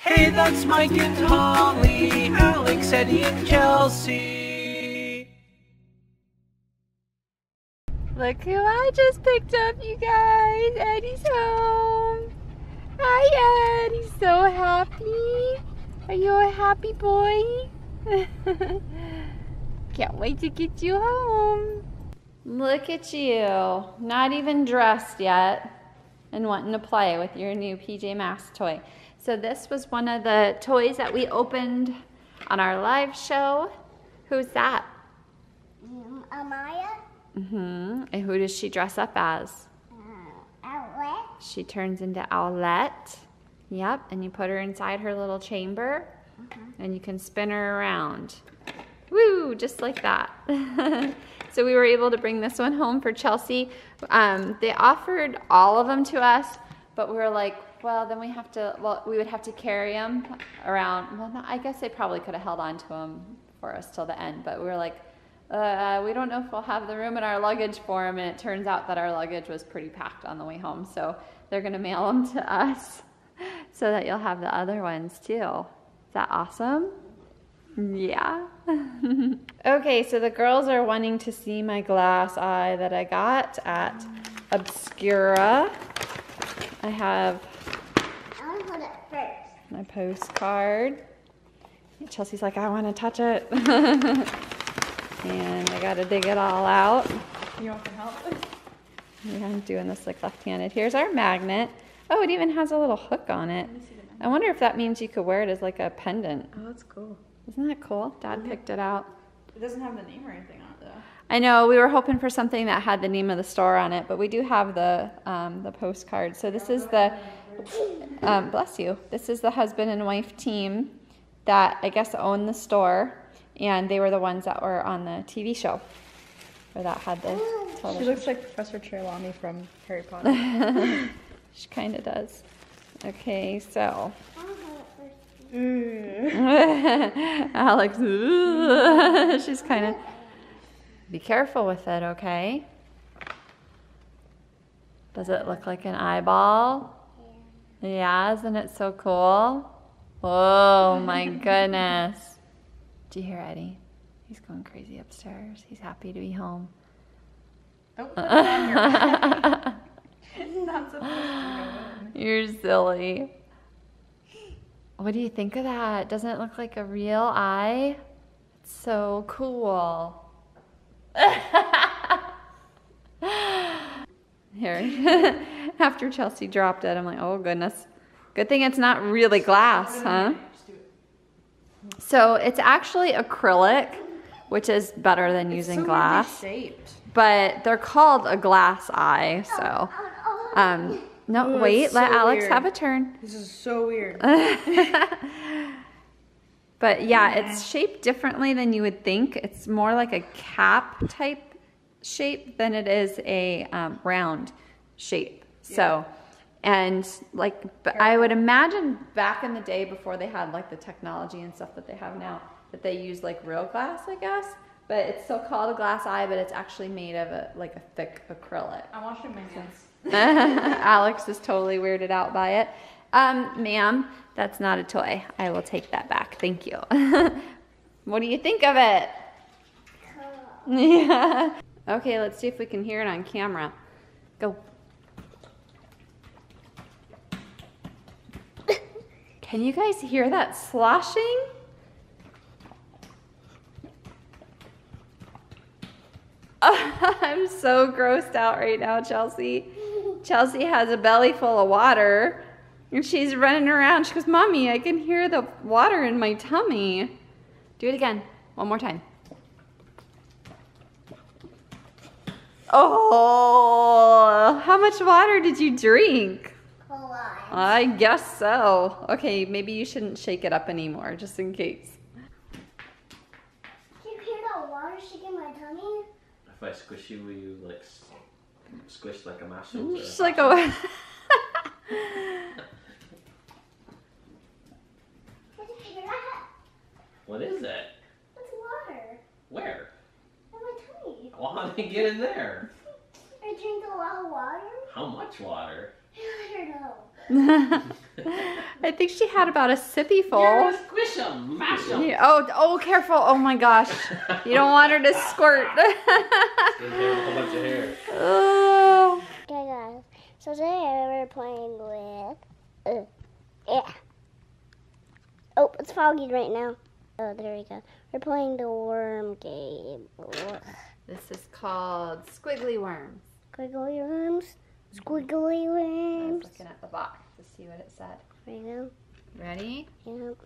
Hey, that's Mike and Holly, Alex, Eddie, and Chelsea. Look who I just picked up, you guys. Eddie's home. Hi, Ed. He's so happy. Are you a happy boy? Can't wait to get you home. Look at you. Not even dressed yet and wanting to play with your new PJ Masks toy. So this was one of the toys that we opened on our live show. Who's that? Amaya. And who does she dress up as? Owlet. She turns into Owlette. Yep, and you put her inside her little chamber and you can spin her around. Woo, just like that. So we were able to bring this one home for Chelsea. They offered all of them to us, but we were like, well, then we would have to carry them around. Well, no, I guess they probably could have held on to them for us till the end, but we were like, we don't know if we'll have the room in our luggage for them, and it turns out that our luggage was pretty packed on the way home, so they're gonna mail them to us so that you'll have the other ones too. Is that awesome? Yeah. Okay, so the girls are wanting to see my glass eye that I got at Obscura. I have my postcard. Chelsea's like, I want to touch it. And I got to dig it all out. You want some help? Yeah, I'm doing this like left-handed. Here's our magnet. Oh, it even has a little hook on it. I wonder if that means you could wear it as like a pendant. Oh, that's cool. Isn't that cool? Dad picked it out. It doesn't have the name or anything on it though. I know, we were hoping for something that had the name of the store on it, but we do have the postcard. So this is the, bless you, this is the husband and wife team that I guess own the store, and they were the ones that were on the TV show, or that had the television. She looks like Professor Trelawney from Harry Potter. She kind of does. Okay, so. Alex, she's kind of, be careful with it, okay? Does it look like an eyeball? Yeah, isn't it so cool? Oh my goodness. Do you hear Eddie? He's going crazy upstairs. He's happy to be home. Don't put it on your back. It's not supposed to go in. You're silly. What do you think of that? Doesn't it look like a real eye? It's so cool. Here, after Chelsea dropped it, I'm like, oh goodness. Good thing it's not really glass, huh? So it's actually acrylic, which is better than using glass. Shaped. But they're called a glass eye, so. No, Ooh, wait, let so Alex weird. have a turn. This is so weird. But yeah, it's shaped differently than you would think. It's more like a cap type shape than it is a round shape. Yeah. So, and like, I would imagine back in the day before they had like the technology and stuff that they have now, that they use like real glass, I guess. But it's still called a glass eye, but it's actually made of like a thick acrylic. I'm washing my hands. Alex is totally weirded out by it. Ma'am, that's not a toy. I will take that back. Thank you. What do you think of it? Cool. Yeah. Okay, let's see if we can hear it on camera. Go. Can you guys hear that sloshing? I'm so grossed out right now, Chelsea. Chelsea has a belly full of water and she's running around. She goes, Mommy, I can hear the water in my tummy. Do it again. One more time. Oh, how much water did you drink? A lot. I guess so. Okay, maybe you shouldn't shake it up anymore, just in case. Can you hear the water shaking my tummy? If I squish you, will you like squish like a mushroom? Just like a... Did you hear that? What is it? It's water. Where? In my tummy. Well, how did it get in there? I drink a lot of water. How much water? I don't know. I think she had about a sippy full. Yeah, squish them, mash them. Yeah, oh, careful. Oh my gosh. You don't want her to squirt. Give her a whole bunch of hair. Oh. Okay, guys. So today we're playing with. Yeah. Oh, it's foggy right now. Oh, there we go. We're playing the worm game. Ugh. This is called Squiggly Worms. Squiggly worms. Squiggly I was worms. looking at the box to see what it said. There you go. Ready? Yep.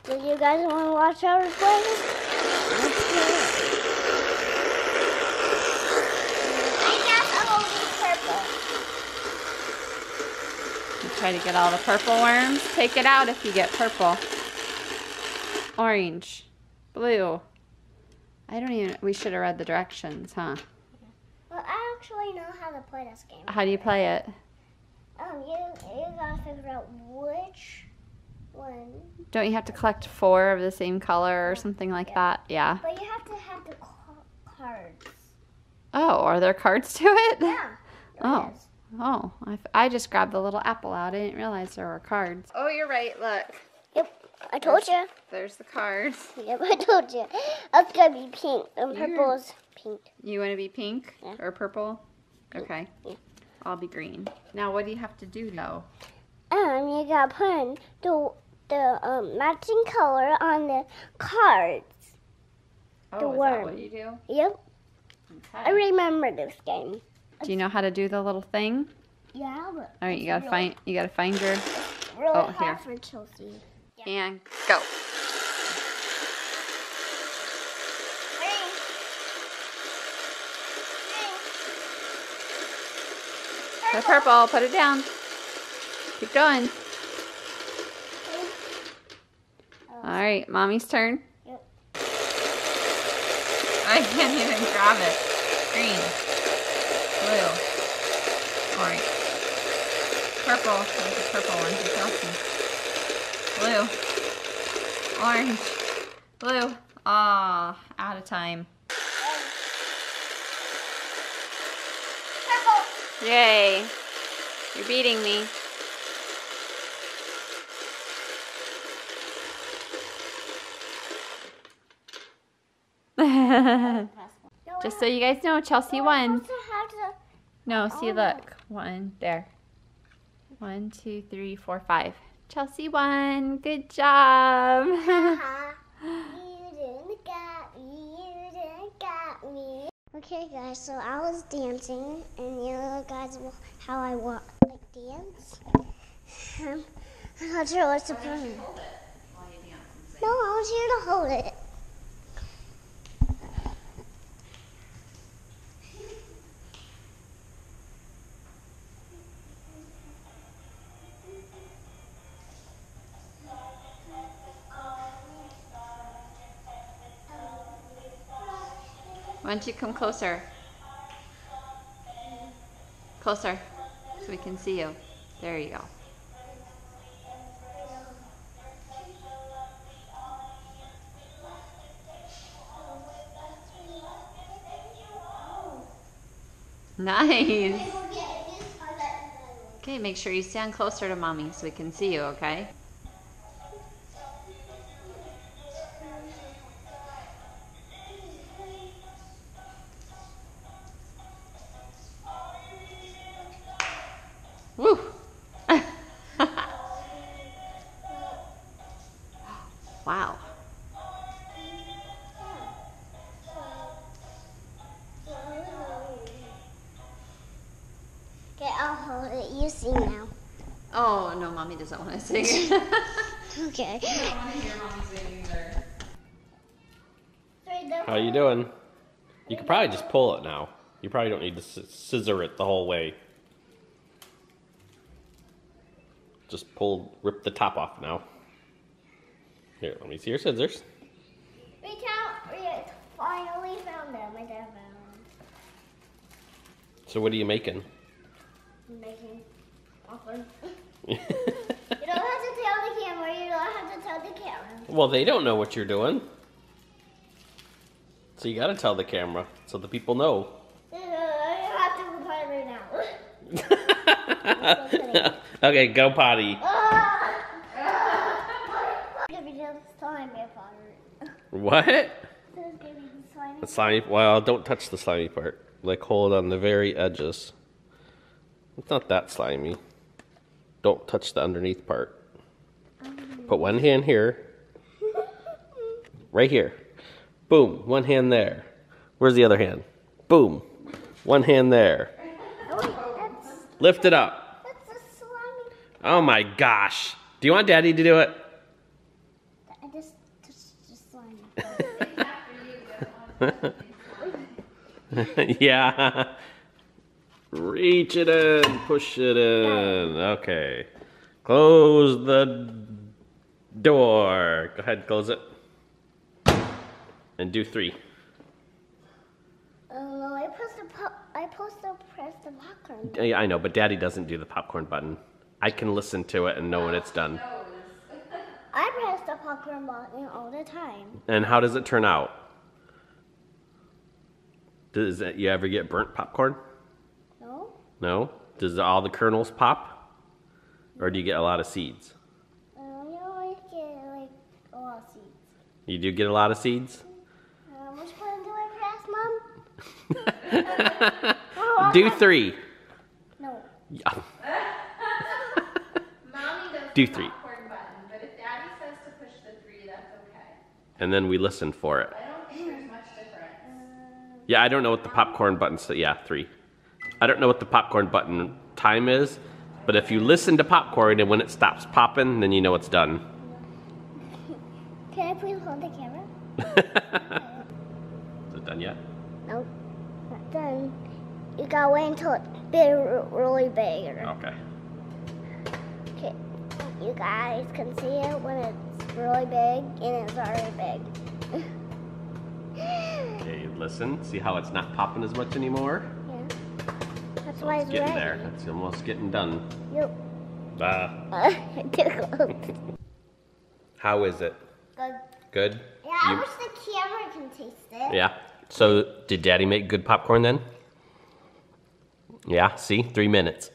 Do you guys want to watch our play? Let's do it. I guess I will be purple. You try to get all the purple worms. Take it out if you get purple. Orange. Blue. We should have read the directions, huh? Well, I actually know how to play this game. How do you play it? You gotta figure out which one. Don't you have to collect 4 of the same color or something like that? Yeah. But you have to have the cards. Oh, are there cards to it? Yeah. Oh. Oh, I just grabbed the little apple out. I didn't realize there were cards. Oh, you're right. Look. Yep. I told you. There's the cards. Yep, I told you. That's gonna be pink, and purple is pink. You want to be pink Yeah. or purple? Okay. Yeah. I'll be green. Now, what do you have to do, though? You gotta put the matching color on the cards. Oh, The is worm. that what you do? Yep. I Okay. remember this game. Do you know how to do the little thing? Yeah, but All right, you gotta find your really Oh, hard here. for Chelsea. and go. The purple, put it down. Keep going. All right, mommy's turn. Yep. I can't even grab it. Green, blue, orange, purple. There's a purple one. You can see. Blue, orange, blue. Ah, out of time. Yay! You're beating me. Just so you guys know, Chelsea won. No, see, look. 1, there. 1, 2, 3, 4, 5. Chelsea won. Good job. You didn't got me. You didn't got me. Okay, guys. So I was dancing, and you know, guys, how I dance. I'm not sure what's the point. No, I was here to hold it. Why don't you come closer? Closer, so we can see you. There you go. Nice. Okay, make sure you stand closer to mommy so we can see you, okay? Woo! Wow. Okay, I'll hold it. You sing now. Oh, no, mommy doesn't want to sing. Okay. I don't want to hear mommy sing either. How you doing? You could probably just pull it now. You probably don't need to scissor it the whole way. Just rip the top off now. Here, let me see your scissors. We finally found them. My dad found them. So what are you making? I'm making awkward. You don't have to tell the camera. You don't have to tell the camera. Well, they don't know what you're doing. So you gotta tell the camera so the people know. You have to go potty right now. Okay, go potty. slimy part. What? There's gonna be the slimy. The slimy. Well, don't touch the slimy part. Like hold on the very edges. It's not that slimy. Don't touch the underneath part. Put one hand here. Right here. Boom. One hand there. Where's the other hand? Boom. One hand there. Oh, wait, that's Lift it up. a slimy. Oh my gosh. Do you want Daddy to do it? I just touched the slimy. Yeah. Reach it in. Push it in. Okay. Close the door. Go ahead, close it. And do 3. Oh no, I supposed to press the popcorn. Yeah, I know, but Daddy doesn't do the popcorn button. I can listen to it and know when it's done. I press the popcorn button all the time. And how does it turn out? Does you ever get burnt popcorn? No? No? Does all the kernels pop? Or do you get a lot of seeds? You always get like a lot of seeds. You do get a lot of seeds? Which button do I press, Mom? Oh, Do 3. No. Yeah. Mommy does Do the 3. popcorn button, but if Daddy says to push the 3, that's okay. And then we listen for it. I don't think there's much difference. Yeah, I don't know what the popcorn button says. Yeah, 3. I don't know what the popcorn button time is, but if you listen to popcorn and when it stops popping, then you know it's done. Can I please hold the camera? Is it done yet? Nope. Not done. You gotta wait until it's really big. Okay. Okay. You guys can see it when it's really big and it's already big. Okay, listen. See how it's not popping as much anymore? Yeah. That's So why it's it's getting ready. there. It's almost getting done. Yep. Ah. Good. How is it? Good? Yeah, I You- wish the camera can taste it. Yeah. So, did Daddy make good popcorn then? Yeah, see? 3 minutes.